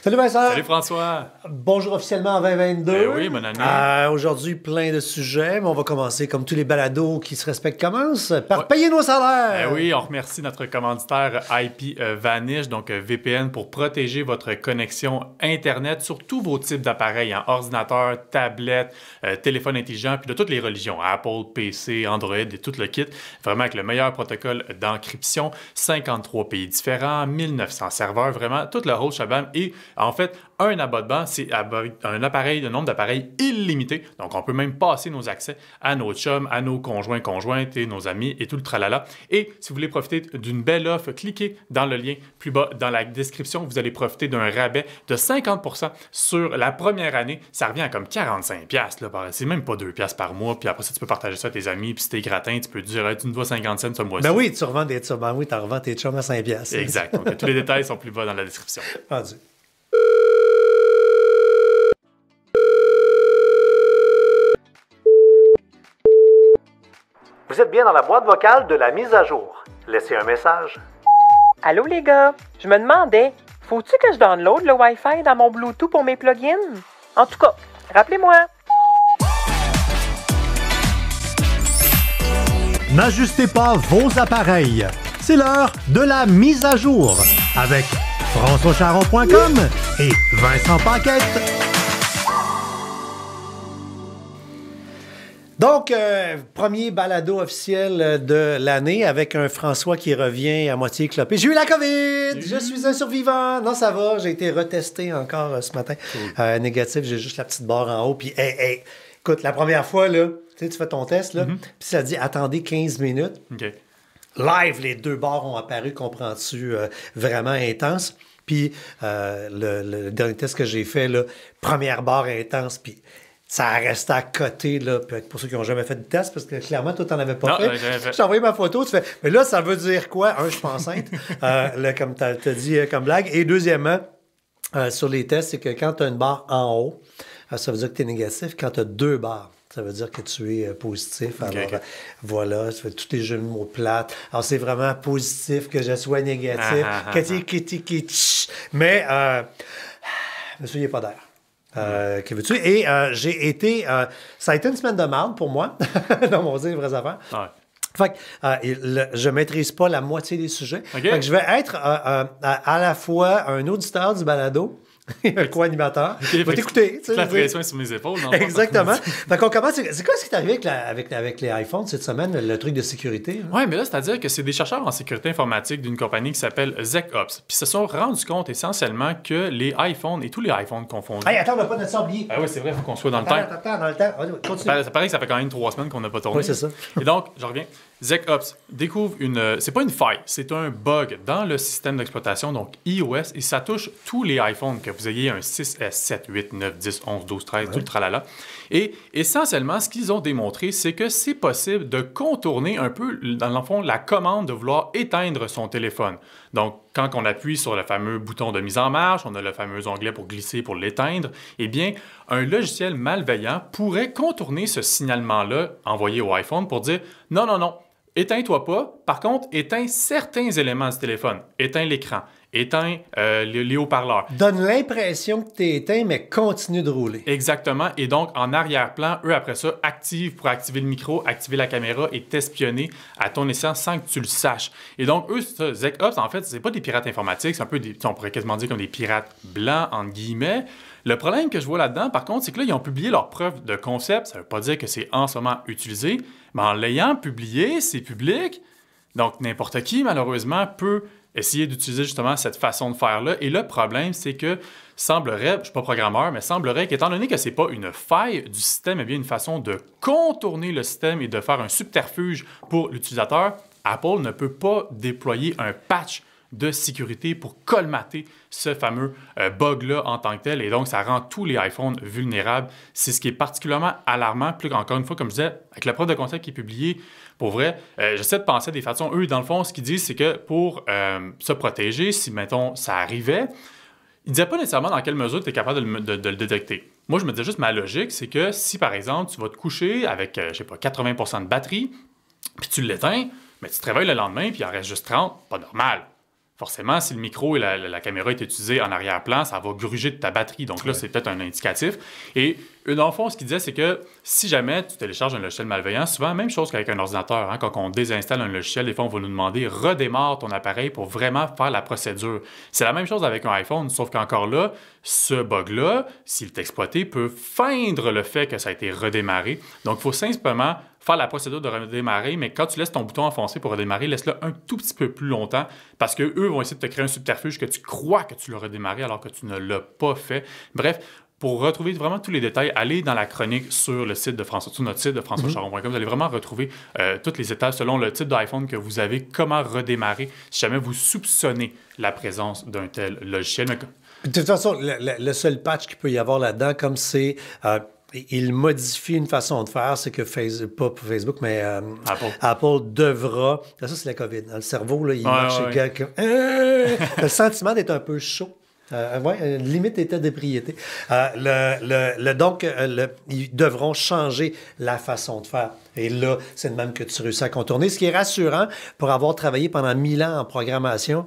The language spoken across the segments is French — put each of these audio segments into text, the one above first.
Salut Vincent! Salut François! Bonjour officiellement en 2022. Oui, bonne année. Aujourd'hui, plein de sujets, mais on va commencer comme tous les balados qui se respectent commencent par payer nos salaires. Oui, on remercie notre commanditaire IP Vanish, donc VPN, pour protéger votre connexion Internet sur tous vos types d'appareils, ordinateur, tablette, téléphone intelligent, puis de toutes les religions, Apple, PC, Android et tout le kit. Vraiment avec le meilleur protocole d'encryption, 53 pays différents, 1900 serveurs, vraiment tout le whole shabam. Et en fait, un abonnement, c'est un appareil, un nombre d'appareils illimité. Donc, on peut même passer nos accès à nos chums, à nos conjoints, conjointes et nos amis et tout le tralala. Et si vous voulez profiter d'une belle offre, cliquez dans le lien plus bas dans la description. Vous allez profiter d'un rabais de 50% sur la première année. Ça revient à comme 45$. C'est même pas 2$ par mois. Puis après ça, tu peux partager ça à tes amis. Puis si t'es gratin, tu peux dire, tu me dois 50 cents ce mois-ci. Ben oui, tu revends des chums. Ben oui, t'en revends tes chums à 5$. Exact. Donc, tous les détails sont plus bas dans la description. Vendu. Vous êtes bien dans la boîte vocale de la mise à jour. Laissez un message. Allô les gars, je me demandais, faut-tu que je download le Wi-Fi dans mon Bluetooth pour mes plugins? En tout cas, rappelez-moi. N'ajustez pas vos appareils. C'est l'heure de la mise à jour avec FrançoisCharron.com et Vincent Paquette. Donc, premier balado officiel de l'année avec un François qui revient à moitié clopé. J'ai eu la COVID! Je suis un survivant! Non, ça va, j'ai été retesté encore ce matin. Négatif, j'ai juste la petite barre en haut. Puis, écoute, la première fois, là, tu fais ton test, là, puis ça dit « Attendez 15 minutes OK. ». Live, les deux barres ont apparu, comprends-tu, vraiment intense. Puis, le dernier test que j'ai fait, là, première barre intense, puis... Ça a resté à côté, là, pour ceux qui n'ont jamais fait de test, parce que clairement, toi, tu n'en avais pas fait. Je t'ai envoyé ma photo, tu fais, mais là, ça veut dire quoi? Un, je suis pas enceinte, là, comme tu as dit comme blague. Et deuxièmement, sur les tests, c'est que quand tu as une barre en haut, ça veut dire que tu es négatif. Quand tu as deux barres, ça veut dire que tu es positif. Alors, voilà, ça fait tous les jeux de mots plates. Alors, c'est vraiment positif que je sois négatif. Mais, je me souviens pas d'air. Que veux-tu? Et j'ai été... ça a été une semaine de marde pour moi, dans mon dire vraies affaires. Ouais. Fait que je ne maîtrise pas la moitié des sujets. Okay. Fait que je vais être à la fois un auditeur du balado et un co-animateur. Okay, va t'écouter. La pression est sur mes épaules. Non, exactement. Fait qu'on commence. C'est quoi ce qui est arrivé avec les iPhones cette semaine, le truc de sécurité? Oui, mais là, c'est-à-dire que c'est des chercheurs en sécurité informatique d'une compagnie qui s'appelle ZecOps. Puis se sont rendus compte essentiellement que les iPhones et tous les iPhones confondus... Hey, attends, on n'a pas notre oublié. Ah oui, c'est vrai, il faut qu'on soit dans le temps. Attends, dans le temps. Continue. Ça paraît que ça fait quand même 3 semaines qu'on n'a pas tourné. Oui, c'est ça. Et donc, je reviens. ZecOps découvre c'est pas une faille, c'est un bug dans le système d'exploitation, donc iOS, et ça touche tous les iPhones, que vous ayez un 6S, 7, 8, 9, 10, 11, 12, 13, tout le tralala. Et essentiellement, ce qu'ils ont démontré, c'est que c'est possible de contourner un peu, dans le fond, la commande de vouloir éteindre son téléphone. Donc, quand on appuie sur le fameux bouton de mise en marche, on a le fameux onglet pour glisser, pour l'éteindre, eh bien, un logiciel malveillant pourrait contourner ce signalement-là envoyé au iPhone pour dire « Non, non, non, éteins-toi pas. Par contre, éteins certains éléments du téléphone. Éteins l'écran. Éteins les haut-parleurs. » Donne l'impression que tu es éteint, mais continue de rouler. Exactement. Et donc, en arrière-plan, eux, après ça, activent pour activer le micro, activer la caméra et t'espionner à ton essence sans que tu le saches. Et donc, eux, ZecOps, en fait, c'est pas des pirates informatiques, c'est un peu on pourrait quasiment dire comme des pirates blancs, entre guillemets. Le problème que je vois là-dedans, par contre, c'est que là, ils ont publié leur preuve de concept. Ça ne veut pas dire que c'est en ce moment utilisé, mais en l'ayant publié, c'est public. Donc, n'importe qui, malheureusement, peut essayer d'utiliser justement cette façon de faire-là. Et le problème, c'est que semblerait, je ne suis pas programmeur, mais semblerait qu'étant donné que ce n'est pas une faille du système, mais bien une façon de contourner le système et de faire un subterfuge pour l'utilisateur, Apple ne peut pas déployer un patch de sécurité pour colmater ce fameux bug-là en tant que tel. Et donc, ça rend tous les iPhones vulnérables. C'est ce qui est particulièrement alarmant. Puis encore une fois, comme je disais, avec la preuve de concept qui est publiée, pour vrai, j'essaie de penser à des façons. Eux, dans le fond, ce qu'ils disent, c'est que pour se protéger, si, mettons, ça arrivait, ils ne disaient pas nécessairement dans quelle mesure tu es capable de le détecter. Moi, je me disais juste, ma logique, c'est que si, par exemple, tu vas te coucher avec, je sais pas, 80% de batterie, puis tu l'éteins, mais tu te réveilles le lendemain, puis il en reste juste 30, pas normal. forcément, si le micro et la caméra est utilisée en arrière-plan, ça va gruger de ta batterie. Donc là, c'est peut-être un indicatif. Et dans le fond, ce qu'il disait, c'est que si jamais tu télécharges un logiciel malveillant, souvent, même chose qu'avec un ordinateur, hein, quand on désinstalle un logiciel, des fois, on va nous demander « redémarre ton appareil » pour vraiment faire la procédure. C'est la même chose avec un iPhone, sauf qu'encore là, ce bug-là, s'il est exploité, peut feindre le fait que ça a été redémarré. Donc, il faut simplement faire la procédure de redémarrer, mais quand tu laisses ton bouton enfoncé pour redémarrer, laisse-le un tout petit peu plus longtemps parce qu'eux vont essayer de te créer un subterfuge que tu crois que tu l'as redémarré alors que tu ne l'as pas fait. Bref, pour retrouver vraiment tous les détails, allez dans la chronique sur le site de François, sur notre site de françoischaron.com. Vous allez vraiment retrouver toutes les étapes selon le type d'iPhone que vous avez, comment redémarrer si jamais vous soupçonnez la présence d'un tel logiciel. De toute façon, le seul patch qu'il peut y avoir là-dedans, comme c'est... il modifie une façon de faire, c'est que pas Facebook, mais Apple devra... Ça, c'est la COVID. Le cerveau, là, il marche le sentiment d'être un peu chaud. Limite état d'ébriété. Donc, ils devront changer la façon de faire. Et là, c'est de même que tu réussis à contourner. Ce qui est rassurant, pour avoir travaillé pendant 1000 ans en programmation,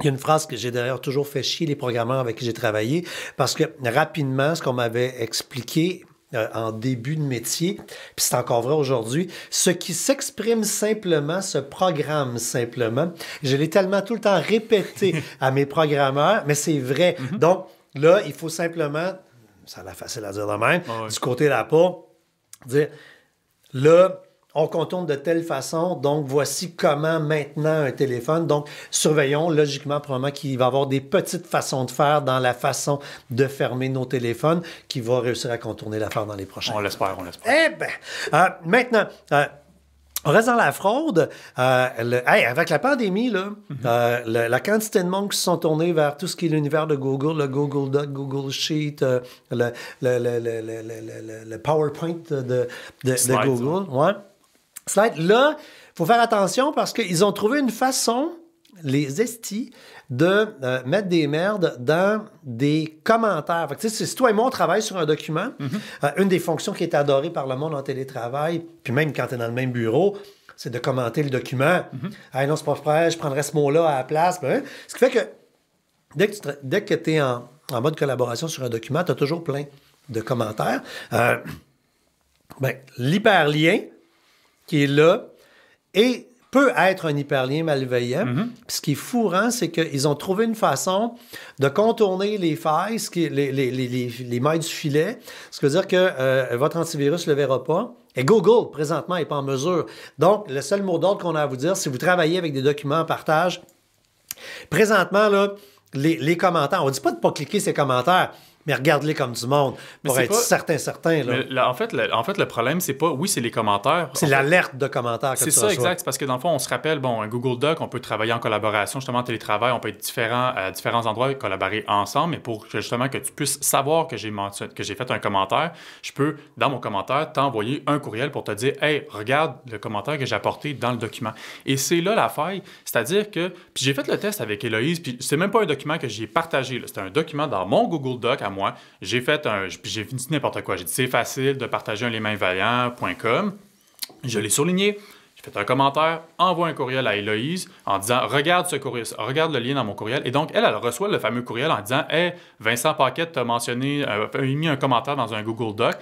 il y a une phrase que j'ai d'ailleurs toujours fait chier les programmeurs avec qui j'ai travaillé, parce que rapidement, ce qu'on m'avait expliqué en début de métier, puis c'est encore vrai aujourd'hui, ce qui s'exprime simplement se programme simplement. Je l'ai tellement tout le temps répété à mes programmeurs, mais c'est vrai. Donc là, il faut simplement, ça a l'air facile à dire de même, du côté d'Apple, dire là, on contourne de telle façon, donc voici comment maintenant un téléphone. Donc, surveillons, logiquement, probablement qu'il va y avoir des petites façons de faire dans la façon de fermer nos téléphones qui va réussir à contourner l'affaire dans les prochains. On l'espère. Eh bien, maintenant... on reste dans la fraude. Avec la pandémie, là, la quantité de monde qui se sont tournés vers tout ce qui est l'univers de Google, le Google Doc, Google Sheet, le PowerPoint de Google. Ouais. Slide. Là, il faut faire attention parce qu'ils ont trouvé une façon, les estis, de mettre des merdes dans des commentaires. Fait que, si toi et moi, on travaille sur un document, une des fonctions qui est adorée par le monde en télétravail, puis même quand tu es dans le même bureau, c'est de commenter le document. Ah non, c'est pas vrai, je prendrais ce mot-là à la place. Ben, ce qui fait que dès que tu es en mode collaboration sur un document, tu as toujours plein de commentaires. L'hyperlien qui est là et peut être un hyperlien malveillant. Puis ce qui est fourrant, c'est qu'ils ont trouvé une façon de contourner les failles, les mailles du filet. Ce qui veut dire que votre antivirus ne le verra pas. Et Google, présentement, n'est pas en mesure. Donc, le seul mot d'ordre qu'on a à vous dire, si vous travaillez avec des documents en partage, présentement, là, les commentaires, on ne dit pas de ne pas cliquer ces commentaires, mais regarde-les comme du monde pour être certain. Là. En fait, le problème, c'est pas... Oui, c'est les commentaires. C'est l'alerte de commentaires que tu reçois. C'est ça, exact. C'est parce que dans le fond, on se rappelle, un Google Doc, on peut travailler en collaboration, justement, en télétravail, on peut être à différents endroits et collaborer ensemble, mais pour justement que tu puisses savoir que j'ai fait un commentaire, je peux, dans mon commentaire, t'envoyer un courriel pour te dire « Hey, regarde le commentaire que j'ai apporté dans le document. » Et c'est là la faille. C'est-à-dire que... Puis j'ai fait le test avec Héloïse, puis c'est même pas un document que j'ai partagé. C'est un document dans mon Google Doc à moi. J'ai dit n'importe quoi. J'ai dit c'est facile de partager un lesmainvaillants.com. Je l'ai souligné. J'ai fait un commentaire, envoie un courriel à Héloïse en disant regarde ce courriel, regarde le lien dans mon courriel. Et donc, elle reçoit le fameux courriel en disant Hey, Vincent Paquette t'a mentionné, mis un commentaire dans un Google Doc.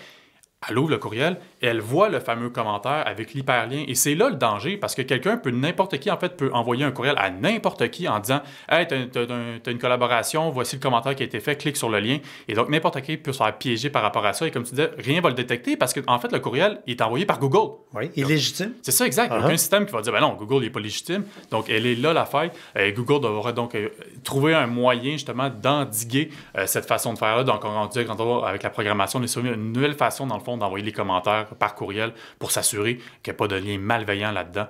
Elle ouvre le courriel et elle voit le fameux commentaire avec l'hyperlien. Et c'est là le danger, parce que n'importe qui, en fait, peut envoyer un courriel à n'importe qui en disant « Hey, t'as une collaboration, voici le commentaire qui a été fait, clique sur le lien. » Et donc, n'importe qui peut se faire piéger par rapport à ça. Et comme tu disais, rien ne va le détecter parce qu'en fait, le courriel est envoyé par Google. Oui, il est légitime. C'est ça, exact. Il n'y a aucun système qui va dire « Ben non, Google n'est pas légitime. » Donc, elle est là, la faille. Google devrait donc trouver un moyen, justement, d'endiguer cette façon de faire-là. Donc, avec la programmation, on est sur une nouvelle façon, dans le fond, d'envoyer les commentaires par courriel pour s'assurer qu'il n'y a pas de lien malveillant là-dedans.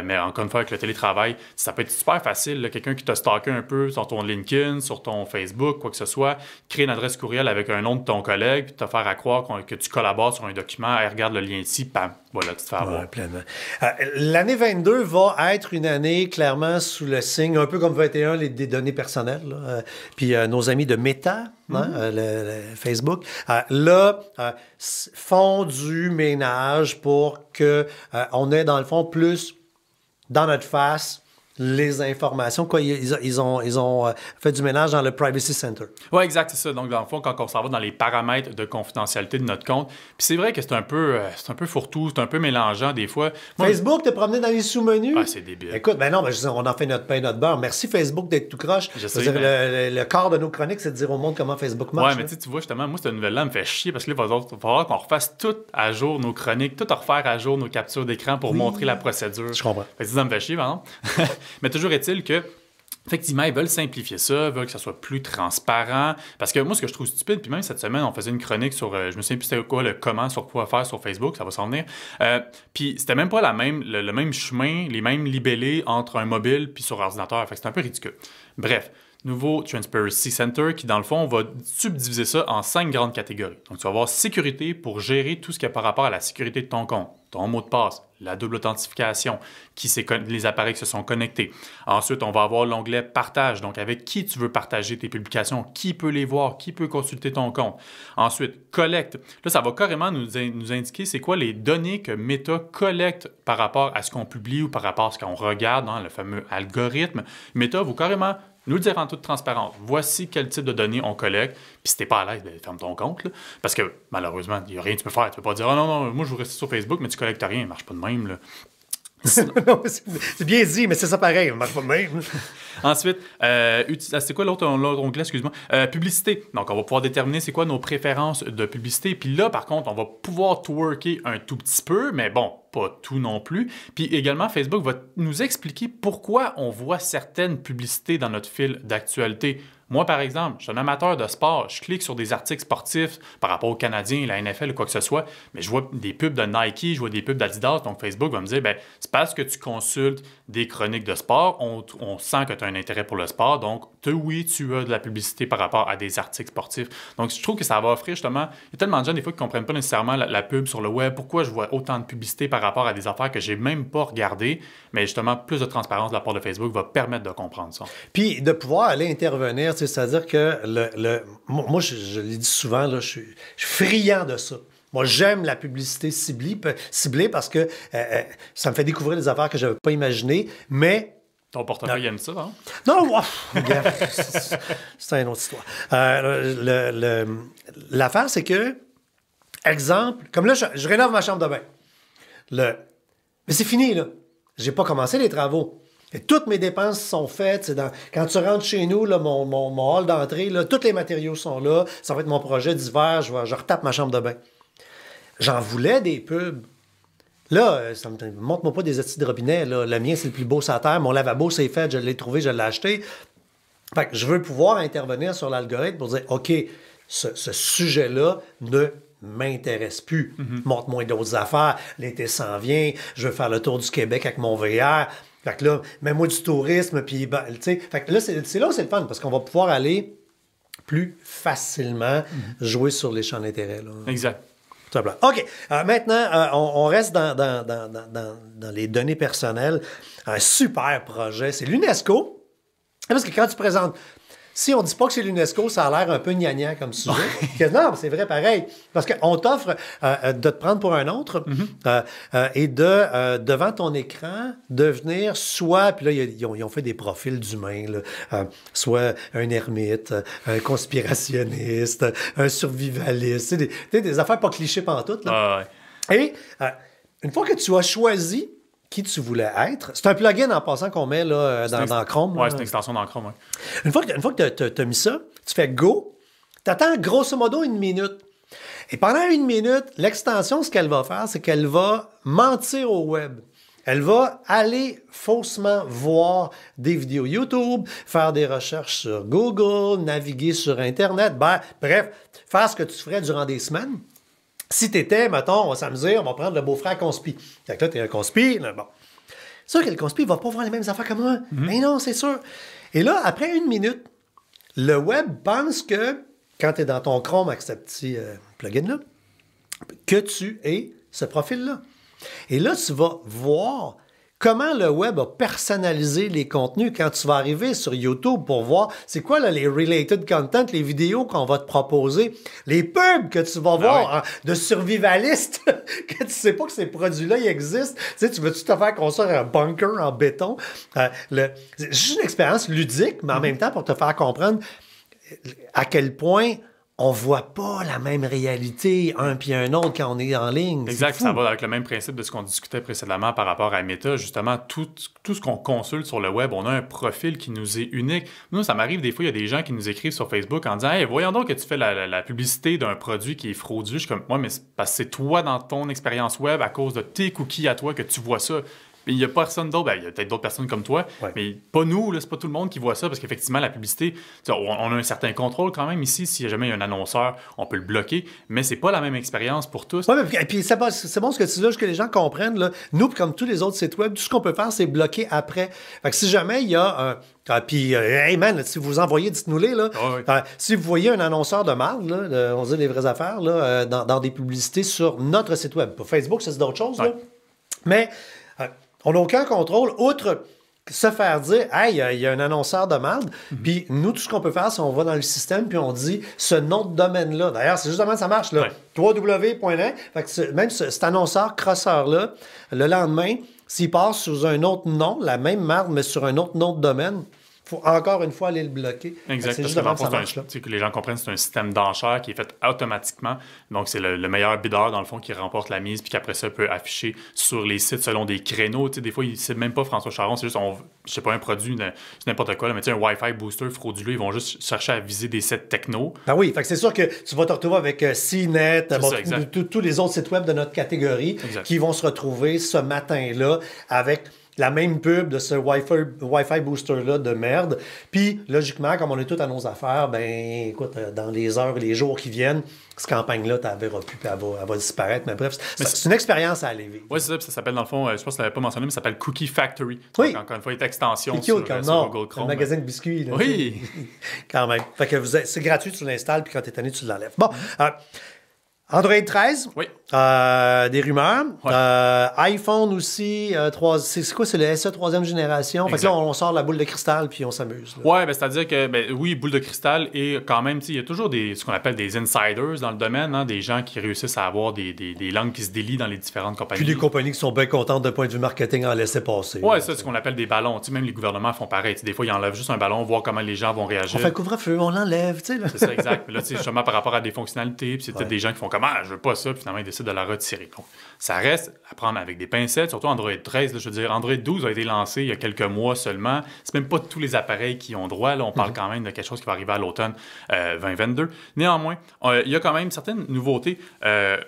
Mais encore une fois, avec le télétravail, ça peut être super facile. Là, quelqu'un qui t'a stalké un peu sur ton LinkedIn, sur ton Facebook, quoi que ce soit, créer une adresse courriel avec un nom de ton collègue, puis te faire à croire que tu collabores sur un document, et regarde le lien ici, bam, voilà, tu te fais avoir. Ouais, pleinement. L'année 22 va être une année clairement sous le signe, un peu comme 21, des données personnelles. Puis nos amis de Meta, le Facebook, font du ménage pour qu'on ait, dans le fond, plus dans notre face les informations. Quoi, ils ont fait du ménage dans le Privacy Center. Oui, exact, c'est ça. Donc, dans le fond, quand on s'en va dans les paramètres de confidentialité de notre compte, puis c'est vrai que c'est un peu fourre-tout, c'est un peu mélangeant des fois. Moi, Facebook te promener dans les sous-menus. Ah, c'est débile. Écoute, ben non, on en fait notre pain, notre beurre. Merci Facebook d'être tout croche. Je sais, veux dire, le corps de nos chroniques, c'est de dire au monde comment Facebook marche. Ouais, mais tu vois, justement, moi, cette nouvelle-là me fait chier parce que là, il va falloir qu'on refasse tout à jour nos chroniques, tout refaire à jour nos captures d'écran pour montrer la procédure. Je comprends. Fait que ça me fait chier, par exemple. Mais toujours est-il que effectivement, ils veulent simplifier ça, veulent que ça soit plus transparent. Parce que moi, ce que je trouve stupide, puis même cette semaine, on faisait une chronique sur, je me souviens plus c'était quoi, le comment, sur quoi faire sur Facebook, ça va s'en venir. Puis c'était même pas le même chemin, les mêmes libellés entre un mobile puis sur ordinateur. Fait que c'était un peu ridicule. Bref. Nouveau Transparency Center qui, dans le fond, va subdiviser ça en 5 grandes catégories. Donc, tu vas avoir sécurité pour gérer tout ce qui est par rapport à la sécurité de ton compte, ton mot de passe, la double authentification, les appareils qui se sont connectés. Ensuite, on va avoir l'onglet Partage, donc avec qui tu veux partager tes publications, qui peut les voir, qui peut consulter ton compte. Ensuite, Collecte. Là, ça va carrément nous indiquer c'est quoi les données que Meta collecte par rapport à ce qu'on publie ou par rapport à ce qu'on regarde dans le fameux algorithme. Meta va carrément nous le dire en toute transparence. Voici quel type de données on collecte. Puis si t'es pas à l'aise, ben, ferme ton compte. Là. Parce que malheureusement, il n'y a rien que tu peux faire. Tu peux pas dire « Ah non, moi je veux rester sur Facebook, mais tu collectes rien. » Ça marche pas de même. Là. Non, c'est bien dit, mais c'est ça pareil. Ça marche pas de même. Ensuite, c'est quoi l'autre onglet, excuse-moi? Publicité. Donc, on va pouvoir déterminer c'est quoi nos préférences de publicité. Puis là, par contre, on va pouvoir twerker un tout petit peu, mais bon, pas tout non plus. Puis également, Facebook va nous expliquer pourquoi on voit certaines publicités dans notre fil d'actualité. Moi, par exemple, je suis un amateur de sport. Je clique sur des articles sportifs par rapport aux Canadiens, la NFL ou quoi que ce soit, mais je vois des pubs de Nike, je vois des pubs d'Adidas. Donc, Facebook va me dire, ben, c'est parce que tu consultes des chroniques de sport, on sent que tu as un intérêt pour le sport. Donc, oui, tu as de la publicité par rapport à des articles sportifs. Donc, je trouve que ça va offrir justement... Il y a tellement de gens, des fois, qui ne comprennent pas nécessairement la pub sur le web. Pourquoi je vois autant de publicité par rapport à des affaires que j'ai même pas regardées? Mais justement, plus de transparence de la part de Facebook va permettre de comprendre ça. Puis, de pouvoir aller intervenir, c'est-à-dire que moi, je l'ai dit souvent, là, je suis friand de ça. Moi, j'aime la publicité ciblée parce que ça me fait découvrir des affaires que je n'avais pas imaginées, mais... Ton portefeuille aime ça, hein? Non, regarde, c'est une autre histoire. L'affaire, c'est que, exemple, comme là, je rénove ma chambre de bain. Mais c'est fini, là. J'ai pas commencé les travaux. Et toutes mes dépenses sont faites. Quand tu rentres chez nous, là, mon hall d'entrée, là, tous les matériaux sont là. Ça va être mon projet d'hiver. Je retape ma chambre de bain. J'en voulais des pubs. Là, montre-moi pas des outils de robinet. Là. Le mien, c'est le plus beau sur la terre. Mon lavabo, c'est fait. Je l'ai trouvé, je l'ai acheté. Fait que je veux pouvoir intervenir sur l'algorithme pour dire, OK, ce sujet-là ne m'intéresse plus. Montre-moi d'autres affaires. L'été s'en vient. Je veux faire le tour du Québec avec mon VR. Fait que là, mets-moi du tourisme. Puis, ben, tu sais, fait que là, c'est là où c'est le fun parce qu'on va pouvoir aller plus facilement jouer sur les champs d'intérêt. Là. Exact. OK. Maintenant, on reste dans les données personnelles. Un super projet, c'est l'UNESCO. Parce que quand tu présentes... Si on ne dit pas que c'est l'UNESCO, ça a l'air un peu gnangnan comme sujet. Non, c'est vrai pareil. Parce qu'on t'offre de te prendre pour un autre et devant ton écran, devenir soit... Puis là, ils ont fait des profils d'humains, là, soit un ermite, un conspirationniste, un survivaliste. Des affaires pas clichés pantoute. Là. Et une fois que tu as choisi qui tu voulais être. C'est un plugin en passant qu'on met là, dans Chrome. Oui, c'est une extension dans Chrome. Ouais. Une fois que tu as mis ça, tu fais Go, tu attends grosso modo 1 minute. Et pendant 1 minute, l'extension, ce qu'elle va faire, c'est qu'elle va mentir au web. Elle va aller faussement voir des vidéos YouTube, faire des recherches sur Google, naviguer sur Internet, bref, faire ce que tu ferais durant des semaines. Si t'étais, mettons, on va s'amuser, on va prendre le beau-frère conspi. Fait que là, t'es un conspi, là, bon. C'est sûr que le conspi, il va pas voir les mêmes affaires que moi. Mais non, c'est sûr. Et là, après 1 minute, le web pense que, quand t'es dans ton Chrome avec ce petit plugin-là, que tu es ce profil-là. Et là, tu vas voir comment le web a personnalisé les contenus quand tu vas arriver sur YouTube pour voir c'est quoi là, les related content, les vidéos qu'on va te proposer, les pubs que tu vas voir de survivalistes, que tu sais pas que ces produits-là ils existent. Tu sais, tu veux-tu te faire construire un bunker en béton? C'est juste une expérience ludique, mais en même temps pour te faire comprendre à quel point on voit pas la même réalité un puis un autre quand on est en ligne. Exact, ça va avec le même principe de ce qu'on discutait précédemment par rapport à Meta. Justement, tout ce qu'on consulte sur le web, on a un profil qui nous est unique. Nous, ça m'arrive des fois, il y a des gens qui nous écrivent sur Facebook en disant « Hey, voyons donc que tu fais la publicité d'un produit qui est frauduleux. » Je suis comme « Ouais, mais c'est parce que c'est toi dans ton expérience web à cause de tes cookies à toi que tu vois ça. » Mais il n'y a personne d'autre. Ben, il y a peut-être d'autres personnes comme toi, mais pas nous. Là, c'est pas tout le monde qui voit ça parce qu'effectivement, la publicité, on a un certain contrôle quand même ici. Si jamais il y a un annonceur, on peut le bloquer, mais c'est pas la même expérience pour tous. Oui, et puis c'est bon ce que tu dis là, que les gens comprennent. Là, nous, comme tous les autres sites web, tout ce qu'on peut faire, c'est bloquer après. Fait que si jamais il y a un... puis, hey man, si vous envoyez, dites-nous-les, là. Si vous voyez un annonceur de marde, là, on dit les vraies affaires, là, dans des publicités sur notre site web. Pour Facebook, c'est d'autres choses, là. Mais... on n'a aucun contrôle, outre se faire dire « Hey, il y a un annonceur de merde. Puis nous, tout ce qu'on peut faire, c'est on va dans le système puis on dit ce nom de domaine-là. D'ailleurs, c'est justement ça marche, là. www.net. Fait que même cet annonceur crosseur-là, le lendemain, s'il passe sous un autre nom, la même marde, mais sur un autre nom de domaine, il faut encore une fois aller le bloquer. Exact. C'est justement ça marche, là. Que les gens comprennent, c'est un système d'enchères qui est fait automatiquement. Donc, c'est le meilleur bideur, dans le fond, qui remporte la mise, puis qu'après ça, peut afficher sur les sites selon des créneaux. Des fois, c'est même pas François Charon, c'est juste, je sais pas, un produit, c'est n'importe quoi, là, mais un Wi-Fi booster frauduleux, ils vont juste chercher à viser des sites techno. Ben oui, fait que c'est sûr que tu vas te retrouver avec CNET, tous les autres sites web de notre catégorie qui vont se retrouver ce matin-là avec la même pub de ce Wi-Fi booster-là de merde. Puis, logiquement, comme on est tous à nos affaires, ben écoute, dans les heures et les jours qui viennent, cette campagne-là, tu la verras plus, puis elle va disparaître. Mais bref, c'est une expérience à aller vivre. Oui, c'est ça. Puis ça s'appelle, dans le fond, je pense que tu l'avais pas mentionné, mais ça s'appelle Cookie Factory. Oui. Donc, encore une fois, il est extension sur Google Chrome. Un magasin de biscuits. Là, oui. Quand même. Fait que c'est gratuit, tu l'installes, puis quand tu es tanné, tu l'enlèves. Bon. Android 13, des rumeurs. iPhone aussi, c'est quoi? C'est le SE 3e génération. Fait que là, on sort la boule de cristal puis on s'amuse. Oui, ben, c'est-à-dire que, oui, boule de cristal et quand même, il y a toujours ce qu'on appelle des insiders dans le domaine, hein, des gens qui réussissent à avoir des langues qui se délient dans les différentes compagnies. Puis des compagnies qui sont bien contentes d'un point de vue marketing en laisser passer. Oui, c'est ce qu'on appelle des ballons. Même les gouvernements font pareil. Des fois, ils enlèvent juste un ballon, voir comment les gens vont réagir. On fait couvre-feu, on l'enlève. C'est ça, exact. Là, justement, par rapport à des fonctionnalités, puis c'est peut-être des gens qui font comme « Ah, je veux pas ça », puis finalement, ils décident de la retirer. Donc, ça reste à prendre avec des pincettes, surtout Android 13. Là, je veux dire, Android 12 a été lancé il y a quelques mois seulement. C'est même pas tous les appareils qui ont droit. Là, on parle quand même de quelque chose qui va arriver à l'automne 2022. Néanmoins, il y a quand même certaines nouveautés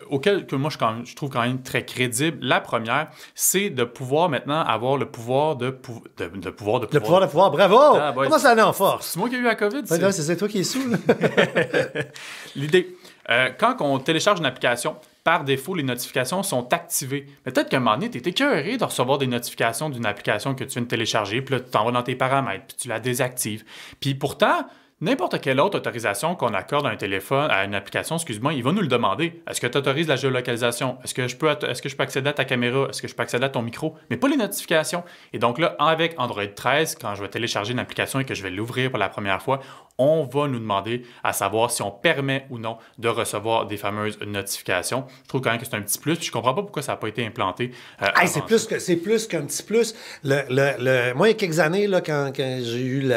auxquelles que moi, je trouve quand même très crédibles. La première, c'est de pouvoir maintenant avoir le pouvoir de pouvoir. Le pouvoir de pouvoir, bravo! Ah, boy. Comment ça allait en force? C'est moi qui ai eu la COVID. C'est toi qui es sous. L'idée... quand on télécharge une application, par défaut, les notifications sont activées. Mais peut-être qu'à un moment donné, tu es écœuré de recevoir des notifications d'une application que tu viens de télécharger, puis là, tu t'en vas dans tes paramètres, puis tu la désactives. Puis pourtant, n'importe quelle autre autorisation qu'on accorde à un téléphone, à une application, excuse-moi, il va nous le demander. Est-ce que tu autorises la géolocalisation? Est-ce que je peux accéder à ta caméra? Est-ce que je peux accéder à ton micro? Mais pas les notifications. Et donc là, avec Android 13, quand je vais télécharger une application et que je vais l'ouvrir pour la première fois, on va nous demander à savoir si on permet ou non de recevoir des fameuses notifications. Je trouve quand même que c'est un petit plus. Puis je comprends pas pourquoi ça n'a pas été implanté. C'est plus qu'un petit plus. Moi, il y a quelques années, là, quand j'ai eu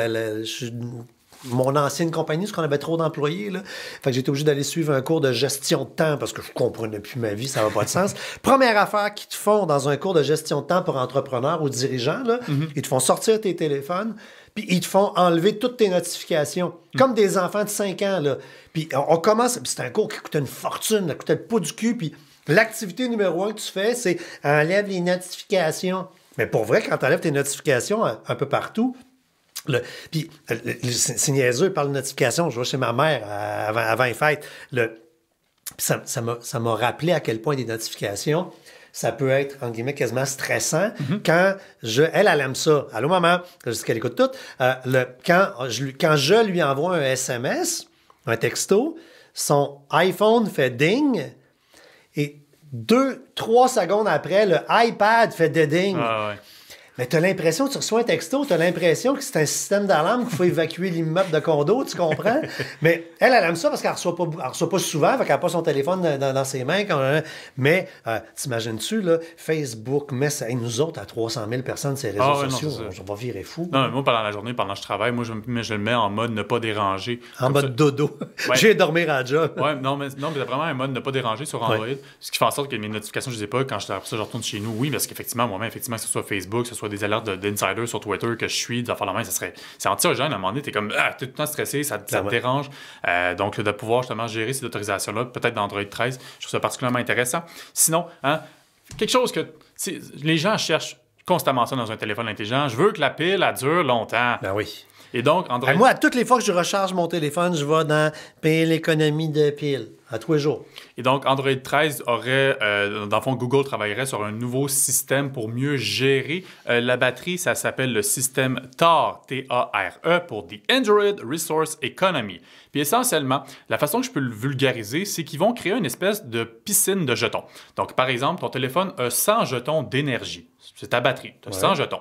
mon ancienne compagnie, parce qu'on avait trop d'employés, là. Fait que j'étais obligé d'aller suivre un cours de gestion de temps parce que je comprenais plus ma vie, ça n'a pas de sens. Première affaire qu'ils te font dans un cours de gestion de temps pour entrepreneurs ou dirigeants, là, ils te font sortir tes téléphones, puis ils te font enlever toutes tes notifications, comme des enfants de 5 ans. Là. Puis on commence, puis c'est un cours qui coûtait une fortune, qui coûtait le pot du cul, puis l'activité numéro 1 que tu fais, c'est enlève les notifications. Mais pour vrai, quand tu enlèves tes notifications un peu partout, puis c'est niaiseux, il parle de notifications. Je vais chez ma mère avant les fêtes. Ça m'a rappelé à quel point des notifications, ça peut être, entre guillemets, quasiment stressant. Quand elle aime ça. Allô, maman? Je dis qu'elle écoute tout. Quand je lui envoie un SMS, un texto, son iPhone fait ding et 2-3 secondes après, le iPad fait ding. Ah, ouais. Mais tu as l'impression que tu reçois un texto, tu as l'impression que c'est un système d'alarme qu'il faut évacuer l'immeuble de condo, tu comprends? Mais elle aime ça parce qu'elle ne reçoit pas souvent, fait qu'elle n'a pas son téléphone dans ses mains. Mais t'imagines-tu, là, Facebook, nous autres, à 300 000 personnes sur les réseaux sociaux, on va virer fou. Non, mais moi, pendant la journée, pendant que je travaille, moi, je le mets en mode ne pas déranger. En mode dodo. Ouais. Je vais dormir à la job. Ouais, non, mais c'est vraiment un mode ne pas déranger sur Android. Ouais. Ce qui fait en sorte que mes notifications, je les ai pas quand je retourne chez nous. Oui, parce qu'effectivement, moi-même, que ce soit Facebook, que ce soit des alertes d'insider sur Twitter que je suis, des affaires de main, c'est anti-gène. À un moment donné, t'es comme, t'es tout le temps stressé, ça te dérange. Donc, de pouvoir justement gérer ces autorisations-là, peut-être dans Android 13, je trouve ça particulièrement intéressant. Sinon, quelque chose que les gens cherchent constamment ça dans un téléphone intelligent. Je veux que la pile, elle dure longtemps. Ben oui. Et donc, Android... Moi, à toutes les fois que je recharge mon téléphone, je vais dans payer l'économie de pile, à tous les jours. Et donc, Android 13 aurait, dans le fond, Google travaillerait sur un nouveau système pour mieux gérer la batterie. Ça s'appelle le système TARE, T-A-R-E, pour The Android Resource Economy. Puis essentiellement, la façon que je peux le vulgariser, c'est qu'ils vont créer une espèce de piscine de jetons. Donc, par exemple, ton téléphone a 100 jetons d'énergie. C'est ta batterie, tu as 100 jetons.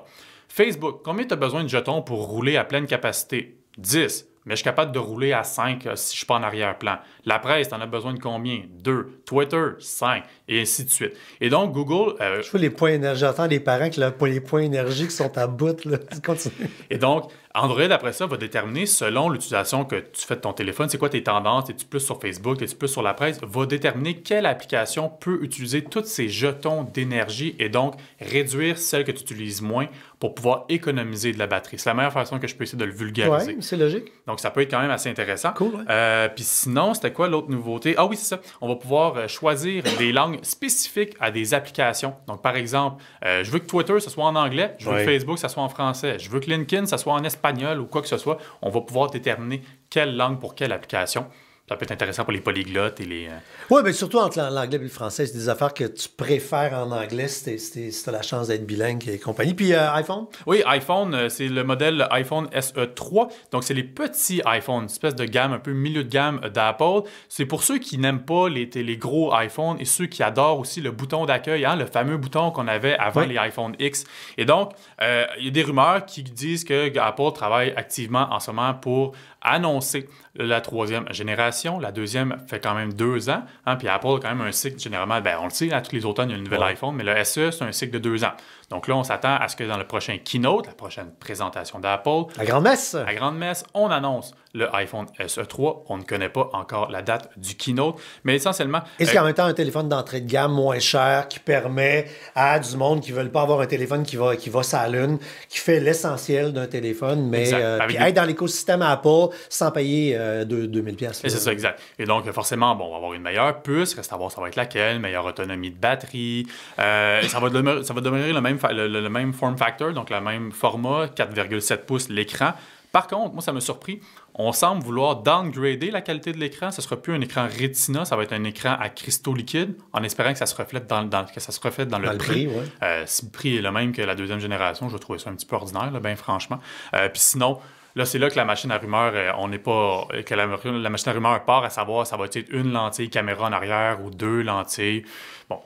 Facebook, combien tu as besoin de jetons pour rouler à pleine capacité? 10. Mais je suis capable de rouler à 5 si je ne suis pas en arrière-plan. La presse, tu en as besoin de combien? 2. Twitter, 5. Et ainsi de suite. Et donc, Google... je vois les points énergie. J'entends des parents qui ont les points énergie qui sont à bout. Là. Continue. Et donc, Android, après ça, va déterminer, selon l'utilisation que tu fais de ton téléphone, c'est quoi tes tendances, es-tu plus sur Facebook, es-tu plus sur la presse, va déterminer quelle application peut utiliser tous ces jetons d'énergie et donc réduire celles que tu utilises moins pour pouvoir économiser de la batterie. C'est la meilleure façon que je peux essayer de le vulgariser. Oui, c'est logique. Donc, ça peut être quand même assez intéressant. Cool, ouais. Puis sinon, c'était quoi l'autre nouveauté? Ah oui, c'est ça. On va pouvoir choisir des langues spécifiques à des applications. Donc, par exemple, je veux que Twitter, ça soit en anglais. Je veux que Facebook, ça soit en français. Je veux que LinkedIn, ça soit en espagnol ou quoi que ce soit. On va pouvoir déterminer quelle langue pour quelle application. Ça peut être intéressant pour les polyglottes et les... Oui, mais surtout entre l'anglais et le français, c'est des affaires que tu préfères en anglais si tu as la chance d'être bilingue et compagnie. Puis iPhone? Oui, iPhone, c'est le modèle iPhone SE 3. Donc, c'est les petits iPhones, une espèce de gamme, un peu milieu de gamme d'Apple. C'est pour ceux qui n'aiment pas les gros iPhones et ceux qui adorent aussi le bouton d'accueil, le fameux bouton qu'on avait avant les iPhone X. Et donc, il y a des rumeurs qui disent que Apple travaille activement en ce moment pour annoncer la 3e génération. La 2e fait quand même 2 ans. Puis Apple a quand même un cycle, généralement, on le sait, tous les automnes, il y a un nouvel iPhone, mais le SE, c'est un cycle de 2 ans. Donc là, on s'attend à ce que dans le prochain keynote, la prochaine présentation d'Apple, la grande messe, on annonce le iPhone SE 3. On ne connaît pas encore la date du keynote, mais essentiellement... Et c'est en même temps un téléphone d'entrée de gamme moins cher qui permet à du monde qui ne veulent pas avoir un téléphone qui va sur la lune, qui fait l'essentiel d'un téléphone, mais puis être dans l'écosystème Apple sans payer 2000$. C'est ça, exact. Et donc, forcément, on va avoir une meilleure puce, reste à voir ça va être laquelle, meilleure autonomie de batterie. Ça va demeurer le même form factor, donc le même format, 4,7 pouces l'écran. Par contre, moi, ça m'a surpris. On semble vouloir downgrader la qualité de l'écran. Ce ne sera plus un écran Retina, ça va être un écran à cristaux liquides, en espérant que ça se reflète dans le prix. Si le prix est le même que la 2e génération, je trouvais ça un petit peu ordinaire, bien franchement. Puis sinon, là, c'est là que la machine à rumeur, la machine à rumeur part à savoir ça va être une lentille caméra en arrière ou 2 lentilles. Bon,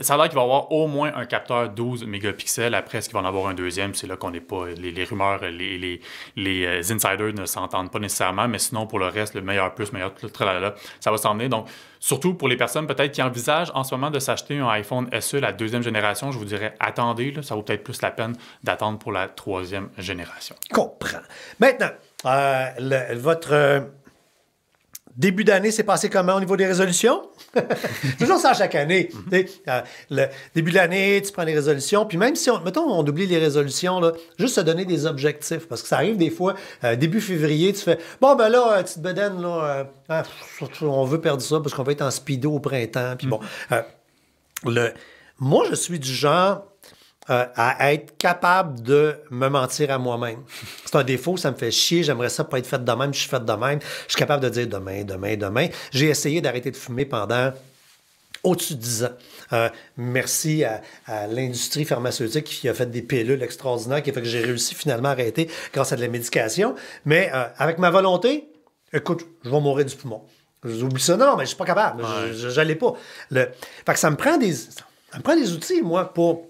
ça a l'air qu'il va y avoir au moins un capteur 12 mégapixels. Après, est-ce qu'il va en avoir un deuxième? C'est là qu'on n'est pas... Les rumeurs, les insiders ne s'entendent pas nécessairement, mais sinon, pour le reste, le meilleur plus, meilleur tralala, ça va s'en venir. Donc, surtout pour les personnes peut-être qui envisagent en ce moment de s'acheter un iPhone SE, la 2e génération, je vous dirais, attendez, ça vaut peut-être plus la peine d'attendre pour la 3e génération. Comprends. Maintenant, votre... début d'année, c'est passé comment au niveau des résolutions? Toujours ça chaque année. Le début de l'année, tu prends les résolutions, puis même si, on oublie les résolutions, là, juste se donner des objectifs, parce que ça arrive des fois, début février, tu fais, petite bedaine, là, on veut perdre ça parce qu'on va être en speedo au printemps, puis bon. Moi, je suis du genre... à être capable de me mentir à moi-même. C'est un défaut, ça me fait chier, j'aimerais ça pas être fait de même, je suis fait de même. Je suis capable de dire demain. J'ai essayé d'arrêter de fumer pendant au-dessus de 10 ans. Merci à l'industrie pharmaceutique qui a fait des pilules extraordinaires, qui a fait que j'ai réussi finalement à arrêter grâce à de la médication. Mais avec ma volonté, écoute, je vais mourir du poumon. J'oublie ça, non, mais je suis pas capable. Je l'ai pas. Fait que ça me prend des outils, moi, pour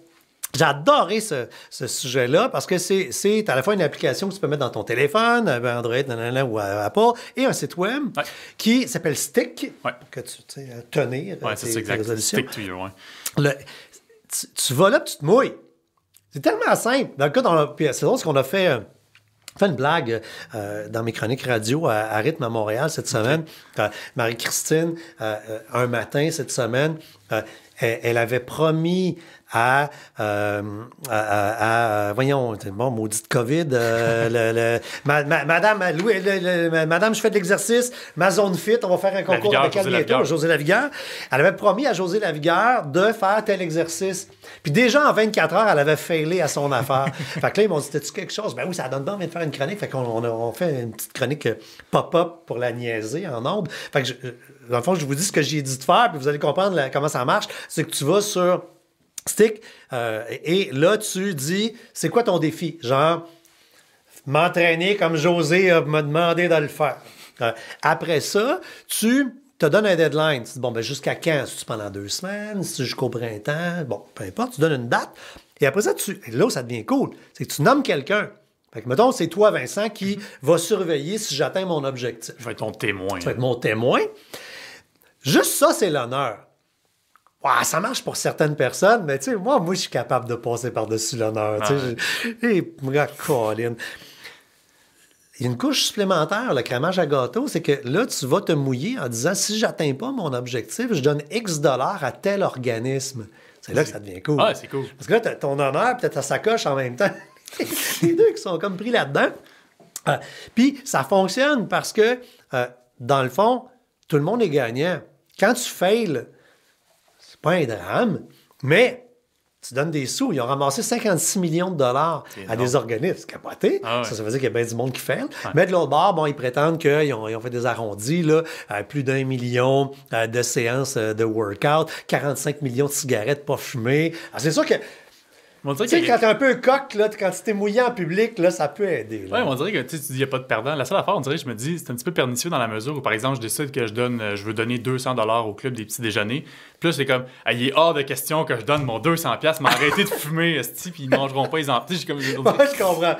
J'ai adoré ce sujet-là parce que c'est à la fois une application que tu peux mettre dans ton téléphone, Android, nanana, ou Apple, et un site web qui s'appelle Stick, que tu sais, tenir tes résolutions. Stick to your, tu vas là, tu te mouilles. C'est tellement simple. Dans le cas, c'est drôle, ce qu'on a fait une blague dans mes chroniques radio à Rythme à Montréal cette semaine. Marie-Christine, un matin cette semaine, elle avait promis voyons, bon, maudite COVID, Madame, je fais de l'exercice, ma zone fit, on va faire un concours avec elle bientôt, José Lavigueur. Elle avait promis à José Lavigueur de faire tel exercice. Puis déjà, en 24 heures, elle avait failé à son affaire. Fait que là, ils m'ont dit, t'as-tu quelque chose? Ben oui, ça donne bien, on vient de faire une chronique. Fait qu'on fait une petite chronique pop-up pour la niaiser en ondes. Fait que, dans le fond, je vous dis ce que j'ai dit de faire, puis vous allez comprendre comment ça marche. C'est que tu vas sur Stick, et là, tu dis, c'est quoi ton défi? Genre, m'entraîner comme José m'a demandé de le faire. Après ça, tu te donnes un deadline. Tu dis, bon, ben jusqu'à quand? Si tu pendant 2 semaines, si jusqu'au printemps, bon, peu importe, tu donnes une date. Et après ça, là où ça devient cool, c'est que tu nommes quelqu'un. Fait que, mettons, c'est toi, Vincent, qui va surveiller si j'atteins mon objectif. Je vais être ton témoin. Tu vas être mon témoin. Juste ça, c'est l'honneur. Ouais, ça marche pour certaines personnes, mais tu sais, moi, je suis capable de passer par-dessus l'honneur. Colin. Il y a une couche supplémentaire, le crémage à gâteau, c'est que là, tu vas te mouiller en disant, si j'atteins pas mon objectif, je donne X dollars à tel organisme. C'est là que ça devient cool. Ah, c'est cool. Parce que là, tu as ton honneur, peut-être ta sacoche en même temps. Les deux qui sont comme pris là-dedans. Puis, ça fonctionne parce que, dans le fond, tout le monde est gagnant. Quand tu fails, c'est pas un drame, mais tu donnes des sous. Ils ont ramassé 56 millions de dollars à des organismes. C'est capoté. Ah ouais. Ça veut dire qu'il y a bien du monde qui fait. Ouais. Mais de l'autre bord, bon, ils prétendent qu'ils ont fait des arrondis, là, plus d'1 million de séances de workout, 45 millions de cigarettes pas fumées. Alors, c'est sûr que tu sais, quand t'es un peu coq, là, quand tu t'es mouillé en public, là, ça peut aider. Oui, on dirait que tu dis qu'il n'y a pas de perdant. La seule affaire, on dirait que je me dis, c'est un petit peu pernicieux dans la mesure où, par exemple, je décide que je veux donner 200 $ au club des petits déjeuners. Puis là, c'est comme, il est hors de question que je donne mon 200$, mais arrêtez de fumer, puis ils mangeront pas, ils en. Je comprends.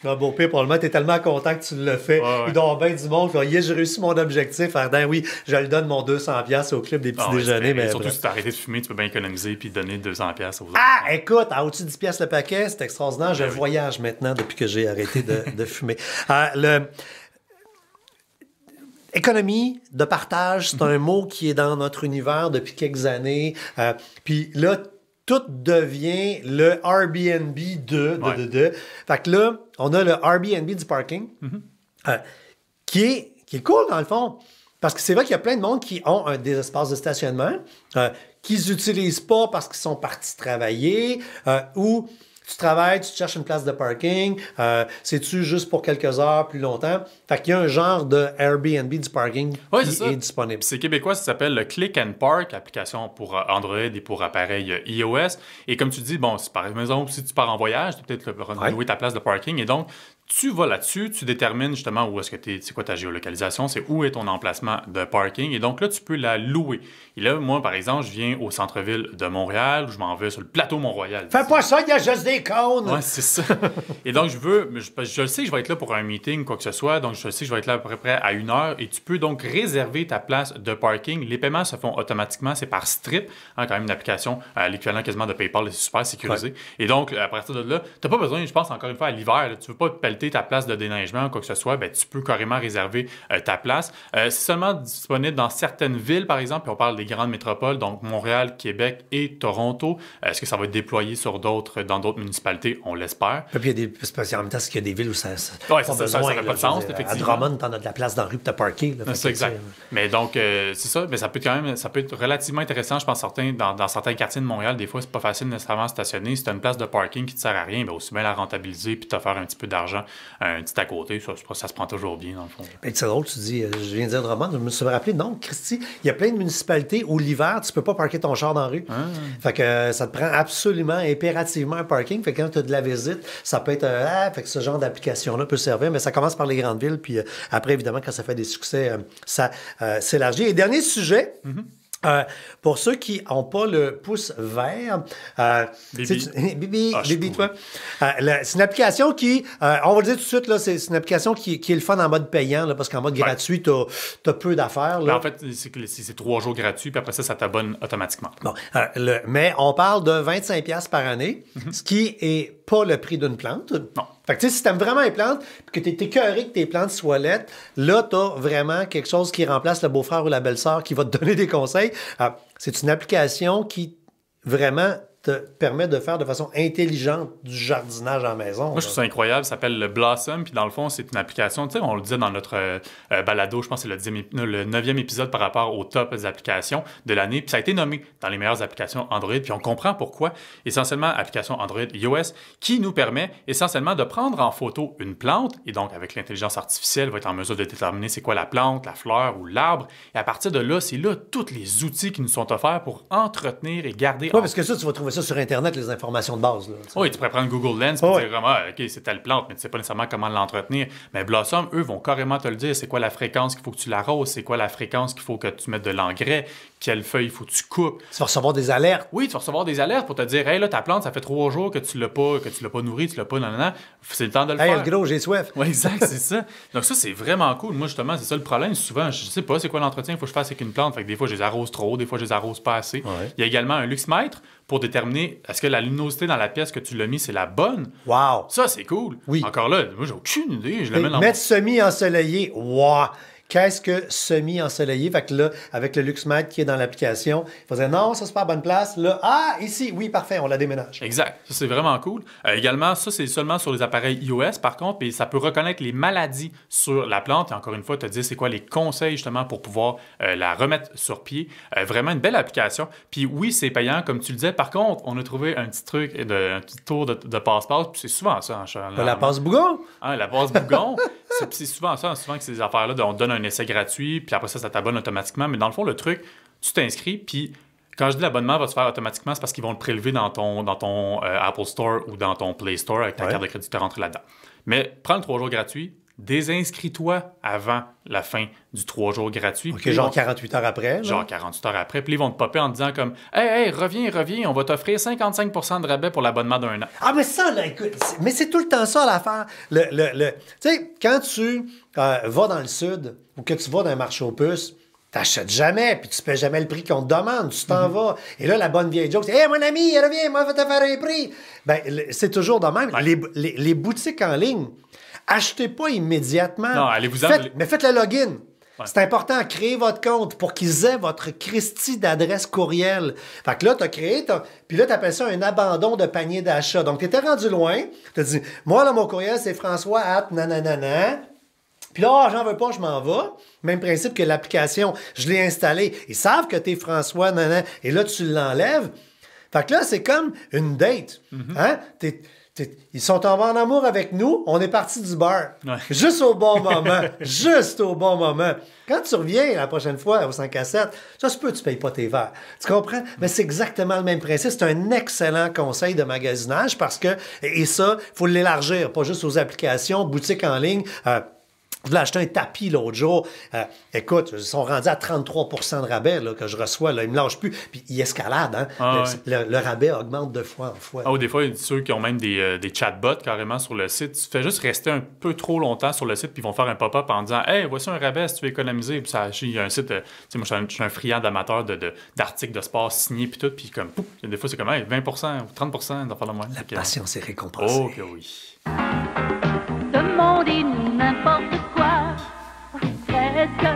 Non, beau pire, probablement, t'es tellement content que tu l'as fait. Ouais. Il doit y avoir bien du monde. J'ai réussi mon objectif. Oui, je le donne mon 200$ au club des petits déjeuners. Mais surtout si tu as arrêté de fumer, tu peux bien économiser puis donner 200$ aux autres. Ah, écoute, à au-dessus de 10$ le paquet, c'est extraordinaire. Je voyage maintenant depuis que j'ai arrêté de fumer. Économie de partage, c'est un mot qui est dans notre univers depuis quelques années. Puis là, tout devient le Airbnb de. Fait que là, on a le Airbnb du parking, qui est cool dans le fond. Parce que c'est vrai qu'il y a plein de monde qui ont des espaces de stationnement, qu'ils n'utilisent pas parce qu'ils sont partis travailler, ou tu travailles, tu te cherches une place de parking, c'est-tu juste pour quelques heures, plus longtemps? Fait qu'il y a un genre de Airbnb du parking qui est disponible. C'est québécois, ça s'appelle le Click and Park, application pour Android et pour appareil iOS. Et comme tu dis, bon, par exemple, si tu pars en voyage, tu peux peut-être louer ta place de parking. Et donc, tu vas là-dessus, tu détermines justement où est-ce que c'est quoi ta géolocalisation, c'est où est ton emplacement de parking. Et donc là, tu peux la louer. Et là, moi, par exemple, je viens au centre-ville de Montréal, je m'en vais sur le plateau Mont-Royal. Fais pas ça, il y a juste des cônes! Ouais, c'est ça. Et donc, je le sais que je vais être là pour un meeting, quoi que ce soit. Donc, je sais que je vais être là à peu près à 1 heure. Et tu peux donc réserver ta place de parking. Les paiements se font automatiquement. C'est par Strip. Quand même une application, l'équivalent quasiment de PayPal, c'est super sécurisé. Ouais. Et donc, à partir de là, tu n'as pas besoin, je pense, encore une fois, à l'hiver, là, tu ne veux pas pelleter ta place de déneigement, quoi que ce soit, ben, tu peux carrément réserver ta place. C'est seulement disponible dans certaines villes, par exemple. Puis on parle des grandes métropoles, donc Montréal, Québec et Toronto. Est-ce que ça va être déployé dans d'autres municipalités? On l'espère. Puis il y a des, en même temps, il y a des villes où ça n'aurait pas de sens, effectivement. À Drummond, tu en as de la place dans la rue pour te parker. C'est exact. Mais donc, c'est ça. Mais ça peut être relativement intéressant. Je pense dans certains quartiers de Montréal, des fois, c'est pas facile nécessairement de stationner. Si tu as une place de parking qui ne te sert à rien, ben, aussi bien la rentabiliser puis te faire un petit peu d'argent un petit à côté. Ça se prend toujours bien, dans le fond. Ben, c'est drôle, tu dis, je viens de dire Drummond, je me suis rappelé, non, Christy, il y a plein de municipalités où l'hiver, tu peux pas parker ton char dans la rue. Fait que ça te prend absolument, impérativement un parking. Fait que quand tu as de la visite, ça peut être, fait que ce genre d'application-là peut servir, mais ça commence par les grandes villes, puis après, évidemment, quand ça fait des succès, ça s'élargit. Et dernier sujet, Pour ceux qui n'ont pas le pouce vert, Bibi, toi, c'est une application qui, on va le dire tout de suite, là, c'est une application qui est le fun en mode payant, là, parce qu'en mode gratuit, tu as peu d'affaires. En fait, c'est 3 jours gratuits, puis après ça t'abonne automatiquement. Bon, mais on parle de 25$ par année, ce qui est pas le prix d'une plante. Non. Fait que tu sais, si t'aimes vraiment les plantes, puis que t'es écœuré que tes plantes soient laides, là, t'as vraiment quelque chose qui remplace le beau-frère ou la belle-sœur qui va te donner des conseils. C'est une application qui vraiment te permet de faire de façon intelligente du jardinage à la maison. Moi, je trouve ça incroyable. Ça s'appelle le Blossom. Puis dans le fond, c'est une application. Tu sais, on le disait dans notre balado, je pense que c'est le 9e épisode par rapport au top des applications de l'année. Puis ça a été nommé dans les meilleures applications Android. Puis on comprend pourquoi. Essentiellement, application Android iOS qui nous permet essentiellement de prendre en photo une plante. Et donc, avec l'intelligence artificielle, va être en mesure de déterminer c'est quoi la plante, la fleur ou l'arbre. Et à partir de là, c'est là tous les outils qui nous sont offerts pour entretenir et garder. Oui, parce que ça, tu vas trouver ça sur Internet, les informations de base. Là, oui, tu pourrais prendre Google Lens et dire vraiment, OK, c'est telle plante, mais tu ne sais pas nécessairement comment l'entretenir. Mais Blossom, eux, vont carrément te le dire. C'est quoi la fréquence qu'il faut que tu l'arroses? C'est quoi la fréquence qu'il faut que tu mettes de l'engrais? Quelle feuille il faut que tu coupes? Tu vas recevoir des alertes. Oui, tu vas recevoir des alertes pour te dire, hey, là, ta plante, ça fait 3 jours que tu l'as pas nourrie, tu l'as pas, non. C'est le temps de le faire. Hey, le gros, j'ai soif. Oui, exact, c'est ça. Donc ça, c'est vraiment cool. Moi, justement, c'est ça le problème. Souvent, je sais pas c'est quoi l'entretien qu'il faut que je fasse avec une plante. Fait que des fois, je les arrose trop, des fois, je les arrose pas assez. Ouais. Il y a également un luxmètre pour déterminer est-ce que la luminosité dans la pièce que tu l'as mis, c'est la bonne. Wow! Ça, c'est cool. Oui. Encore là, moi, j'ai aucune idée. Je le mets dans mettre semi-ensoleillé. Wow! Qu'est-ce que semi-ensoleillé? Fait que là, avec le luxmètre qui est dans l'application, il faisait non, ça c'est pas la bonne place. Là, ici, oui, parfait, on la déménage. Exact. Ça, c'est vraiment cool. Également, ça, c'est seulement sur les appareils iOS, par contre, et ça peut reconnaître les maladies sur la plante. Et encore une fois, te dire c'est quoi les conseils, justement, pour pouvoir la remettre sur pied. Vraiment une belle application. Puis oui, c'est payant, comme tu le disais. Par contre, on a trouvé un petit truc, un petit tour de passe-passe. Puis c'est souvent ça. La passe-bougon? La passe-bougon. C'est souvent ça. Souvent que ces affaires-là, on donne un essai gratuit, puis après ça t'abonne automatiquement. Mais dans le fond, le truc, tu t'inscris, puis quand je dis l'abonnement va se faire automatiquement, c'est parce qu'ils vont le prélever dans ton Apple Store ou dans ton Play Store avec ta carte de crédit, tu rentres là-dedans. Mais prends le 3 jours gratuit, désinscris-toi avant la fin du 3 jours gratuit. OK, genre 48 heures après. Là. Genre 48 heures après. Puis ils vont te popper en te disant comme « Hey, reviens, on va t'offrir 55% de rabais pour l'abonnement d'1 an. » Ah, mais ça, là, écoute, mais c'est tout le temps ça l'affaire. Tu sais, quand tu vas dans le sud ou que tu vas dans un marché aux puces, t'achètes jamais, puis tu paies jamais le prix qu'on te demande, tu t'en vas. Et là, la bonne vieille joke, c'est « Hey, mon ami, reviens, moi, je vais te faire un prix. » Ben, c'est toujours de même. Ouais. Les boutiques en ligne, achetez pas immédiatement. Non, allez-vous-en. Mais faites le login. Ouais. C'est important, créez votre compte pour qu'ils aient votre Christie d'adresse courriel. Fait que là, tu as créé, puis là, tu appelles ça un abandon de panier d'achat. Donc, tu étais rendu loin, tu as dit, moi, là, mon courriel, c'est François@nananana. Puis là, j'en veux pas, je m'en vais. Même principe que l'application, je l'ai installée. Ils savent que tu es François, nanana, et là, tu l'enlèves. Fait que là, c'est comme une date. Hein? Ils sont tombés en amour avec nous, on est parti du bar. Ouais. Juste au bon moment. Juste au bon moment. Quand tu reviens la prochaine fois au 5 à 7, ça se peut que tu ne payes pas tes verres. Tu comprends? Mais c'est exactement le même principe. C'est un excellent conseil de magasinage parce que, et ça, il faut l'élargir, pas juste aux applications, boutiques en ligne. Je voulais acheter un tapis l'autre jour. Écoute, ils sont rendus à 33% de rabais là, que je reçois. Là. Ils ne me lâchent plus. Puis ils escaladent. Hein? Le rabais augmente de fois en fois. Des fois, il y a ceux qui ont même des chatbots carrément sur le site. Tu fais juste rester un peu trop longtemps sur le site, puis ils vont faire un pop-up en disant « Hey, voici un rabais si tu veux économiser. » Puis ça, il y a un site, tu sais, moi, je suis un friand d'amateur d'articles de sport signés, puis tout. Puis comme, pouf, des fois, c'est comme hey, 20% ou 30% d'en faire le moins. La patience est récompensée. Oh, que oui. Demandez-nous n'importe quoi, presque.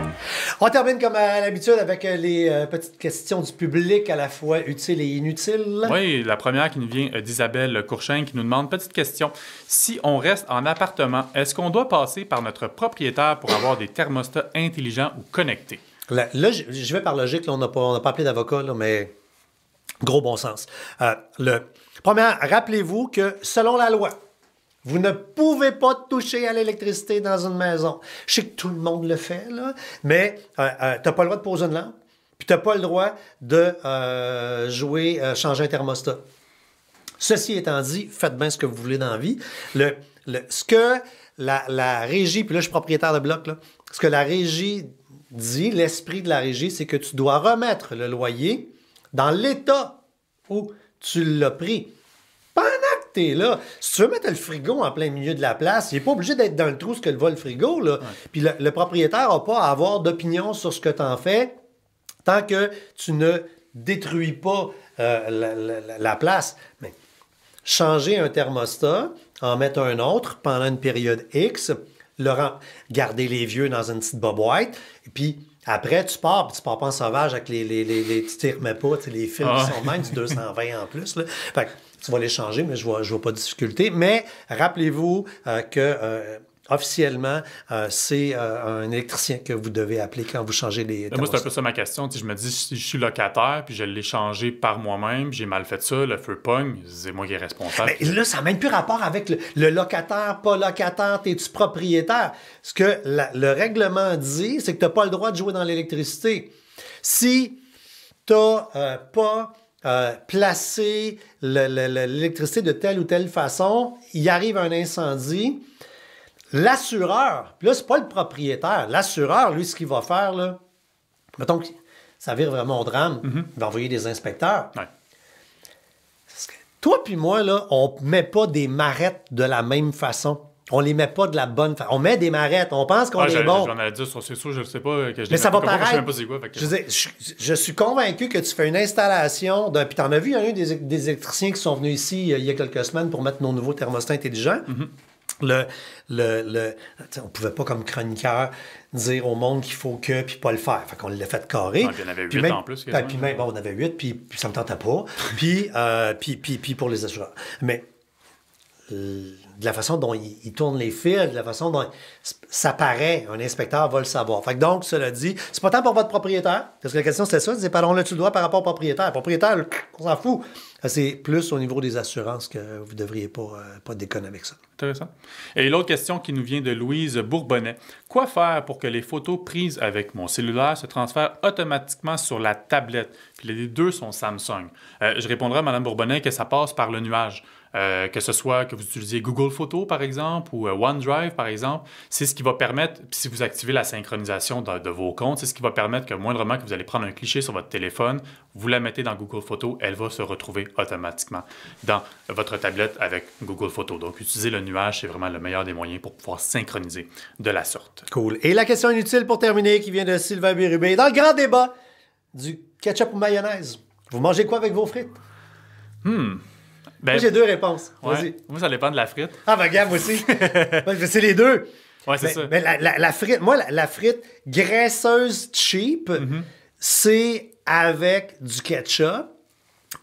On termine comme à l'habitude avec les petites questions du public à la fois utiles et inutiles. Oui, la première qui nous vient d'Isabelle Courchain qui nous demande, petite question, si on reste en appartement, est-ce qu'on doit passer par notre propriétaire pour avoir des thermostats intelligents ou connectés? Là, je vais par logique, là, on n'a pas appelé d'avocat, là, mais gros bon sens. Premièrement, rappelez-vous que selon la loi, vous ne pouvez pas toucher à l'électricité dans une maison. Je sais que tout le monde le fait, là, mais tu n'as pas le droit de poser une lampe, puis tu n'as pas le droit de changer un thermostat. Ceci étant dit, faites bien ce que vous voulez dans la vie. Ce que la régie, puis là, je suis propriétaire de bloc, là, ce que la régie dit, l'esprit de la régie, c'est que tu dois remettre le loyer dans l'état où tu l'as pris. Pendant que tu es là, si tu veux mettre le frigo en plein milieu de la place, il n'est pas obligé d'être dans le trou ce que va le frigo. Là. Ouais. Puis le propriétaire n'a pas à avoir d'opinion sur ce que tu en fais tant que tu ne détruis pas la place. Mais changer un thermostat, en mettre un autre pendant une période X, garder les vieux dans une petite boîte, et puis après, tu pars pas en sauvage avec les tu t'y remets pas, les fils qui sont même du 220 en plus. Là. Fait que tu vas les changer, mais je vois pas de difficulté. Mais rappelez-vous que officiellement, c'est un électricien que vous devez appeler quand vous changez les thermostats. Moi, c'est un peu ça ma question. Je me dis, si je suis locataire, puis je l'ai changé par moi-même, j'ai mal fait ça, le feu pogne, c'est moi qui est responsable. Mais là, ça n'a même plus rapport avec le locataire, pas locataire, t'es-tu propriétaire? Ce que le règlement dit, c'est que tu n'as pas le droit de jouer dans l'électricité. Si tu n'as pas placé l'électricité de telle ou telle façon, il arrive un incendie. L'assureur, puis là, c'est pas le propriétaire. L'assureur, lui, ce qu'il va faire, là, mettons que ça vire vraiment au drame, il va envoyer des inspecteurs. Ouais. Toi puis moi, là, on met pas des marettes de la même façon. On les met pas de la bonne façon. On met des marettes, on pense qu'on est bon. J'en ai dit sur c'est sûr, je sais pas que je mais ça va paraître. Je sais même pas c'est quoi. Je suis convaincu que tu fais une installation puis t'en as vu, il y a eu des électriciens qui sont venus ici il y a quelques semaines pour mettre nos nouveaux thermostats intelligents. On pouvait pas, comme chroniqueur, dire au monde qu'il faut que, puis pas le faire. Fait qu'on l'a fait carré. Il y en avait 8 en plus. Puis même, on avait 8, puis ça me tentait pas. puis pour les assureurs. Mais de la façon dont ils tournent les fils, de la façon dont ça paraît, un inspecteur va le savoir. Fait que donc, cela dit, c'est pas tant pour votre propriétaire, parce que la question c'était ça, c'est pardon, là tu le dois par rapport au propriétaire. Le propriétaire, on s'en fout. C'est plus au niveau des assurances que vous ne devriez pas déconner avec ça. Intéressant. Et l'autre question qui nous vient de Louise Bourbonnais. Quoi faire pour que les photos prises avec mon cellulaire se transfèrent automatiquement sur la tablette? Puis les deux sont Samsung. Je répondrai à Mme Bourbonnais que ça passe par le nuage. Que ce soit que vous utilisiez Google Photos, par exemple, ou OneDrive, par exemple, c'est ce qui va permettre, si vous activez la synchronisation de vos comptes, c'est ce qui va permettre que moindrement que vous allez prendre un cliché sur votre téléphone, vous la mettez dans Google Photos, elle va se retrouver automatiquement dans votre tablette avec Google Photos. Donc, utiliser le nuage, c'est vraiment le meilleur des moyens pour pouvoir synchroniser de la sorte. Cool. Et la question inutile pour terminer qui vient de Sylvain Bérubé. Dans le grand débat du ketchup ou mayonnaise, vous mangez quoi avec vos frites? Moi, j'ai deux réponses. Vas-y. Ouais. Moi, ça dépend de la frite. Ah, ben, regarde, moi aussi. C'est les deux. Ouais, c'est ça. Mais la frite, moi, la frite graisseuse cheap, c'est avec du ketchup.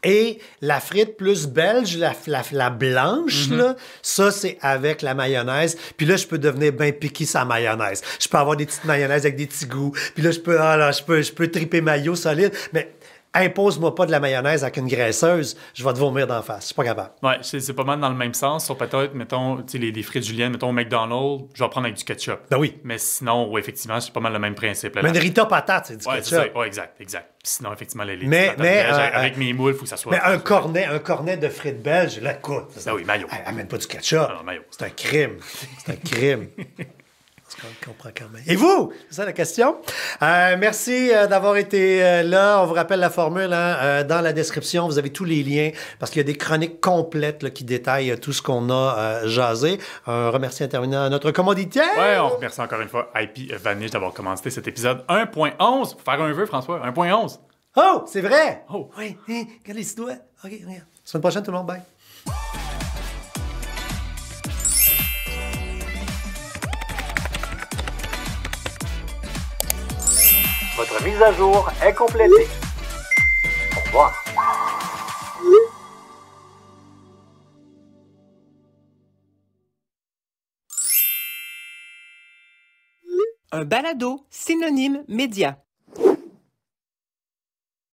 Et la frite plus belge, la blanche, là, ça, c'est avec la mayonnaise. Puis là, je peux devenir bien piqué sur la mayonnaise. Je peux avoir des petites mayonnaises avec des petits goûts. Puis là, je peux triper mayo solide. Mais impose-moi pas de la mayonnaise avec une graisseuse, je vais te vomir d'en face. Je suis pas capable. Ouais, c'est pas mal dans le même sens. Sur peut-être, mettons, les frites juliennes, mettons au McDonald's, je vais prendre avec du ketchup. Ben oui. Mais sinon, ouais, effectivement, c'est pas mal le même principe. Là, mais une Rita patate, c'est du ketchup. C'est ça. Ouais, exact. Sinon, effectivement, les patates avec mes moules, il faut que ça soit... Mais un cornet de frites belges, là, écoute. Ah oui, mayo. Amène pas du ketchup. Non, mayo. C'est un crime. C'est un crime. On comprend quand même. Et vous? C'est ça la question. Merci d'avoir été là. On vous rappelle la formule dans la description. Vous avez tous les liens parce qu'il y a des chroniques complètes là, qui détaillent tout ce qu'on a jasé. Un remerciement intervenant à notre commanditaire. Ouais, on remercie encore une fois IP Vanish d'avoir commencé cet épisode 1.11. Faut faire un vœu, François. 1.11. Oh, c'est vrai! Oh. Oui, regarde les petits doigts. OK, regarde. Semaine prochaine, tout le monde. Bye. Votre mise à jour est complétée. Au revoir. Un balado synonyme média.